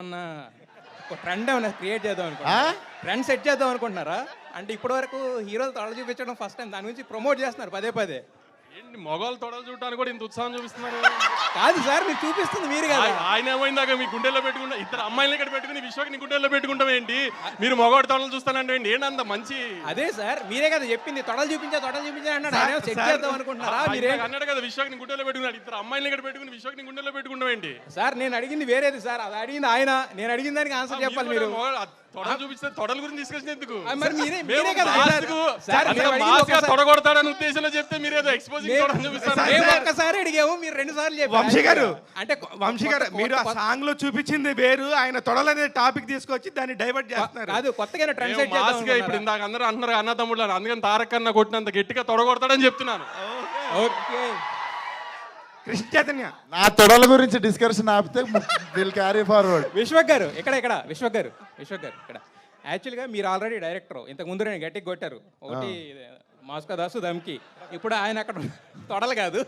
అన్న ఒక ట్రెండ్ ఏమైనా క్రియేట్ చేద్దాం అనుకుంటున్నారా? ట్రెండ్ సెట్ చేద్దాం అనుకుంటున్నారా? అంటే ఇప్పటి వరకు హీరోలు తొడలు చూపించడం ఫస్ట్ టైం, దాని గురించి ప్రమోట్ చేస్తున్నారు పదే పదే. ఏంటి మొగోళ్ళు తొడలు చూడడానికి కూడా ఇంత ఉత్సాహం చూపిస్తున్నారు? కాదు సార్, మీరు చూపిస్తుంది మీరు కదా. ఆయన ఏమైందాక మీ గుండెల్లో పెట్టుకుంటా ఇద్దరు అమ్మాయిలు ఇక్కడ పెట్టుకుని విశ్వకి నీ గుండెల్లో పెట్టుకుంటాం ఏంటి? మీరు మొగోడు తొడలు చూస్తానంటే ఏంటి? ఏంటంత మంచి అదే సార్, మీరే కదా చెప్పింది తొడలు చూపించా అన్నాడు. ఆయన సెట్ చేద్దాం అనుకుంటున్నారా? మీరే అన్నాడు కదా విశ్వకి నీ గుండెల్లో పెట్టుకున్నాడు. ఇద్దరు అమ్మాయిలు ఇక్కడ పెట్టుకుని విశ్వకి నీ గుండెల్లో పెట్టుకుంటాం ఏంటి? సార్, నేను అడిగింది వేరేది సార్, అది అడిగింది ఆయన. నేను అడిగిన దానికి ఆన్సర్ చెప్పాలి మీరు. తొడలు చూపిస్తే తొడల గురించి డిస్కషన్ ఎందుకు? మరి మీరే కదా సార్, తొడగొడతాడని ఉద్దేశంలో చెప్తే మీరు ఏదో ఎక్స్పోజింగ్ తొడలు చూపిస్తారు. మేము ఒక్కసారి అడిగాము, మీరు 2 సార్లు చెప్పారు. వంశీ గారు, అంటే వంశీ గారు, మీరు ఆ సాంగ్ లో చూపించింది వేరు, ఆయన తొడలు అనే టాపిక్ తీసుకొచ్చి దాన్ని డైవర్ట్ చేస్తున్నారు. కాదు, కొత్తగా ట్రెండ్ మేము సెట్ మాస్గా ఇప్పుడు ఇందాక అందరూ అంటున్నారు అన్న తమ్ముళ్ళు అని. అందుకని తారక్ అన్న కొట్టినంత గట్టిగా తొడగొడతాడని చెప్తున్నాను. ఓకే. కృష్ణ చైతన్య, నా తొడల గురించి డిస్కషన్ ఆపితే విల్ క్యారీ ఫార్వర్డ్. విశ్వక్ గారు ఇక్కడ విశ్వక్ గారు ఇక్కడ యాక్చువల్గా మీరు ఆల్రెడీ డైరెక్టర్. ఇంతకు ముందు నేను గట్టిగా కొట్టారు ఒకటి మాస్కా దాసు దమ్కి. ఇప్పుడు ఆయన అక్కడ తొడలు కాదు,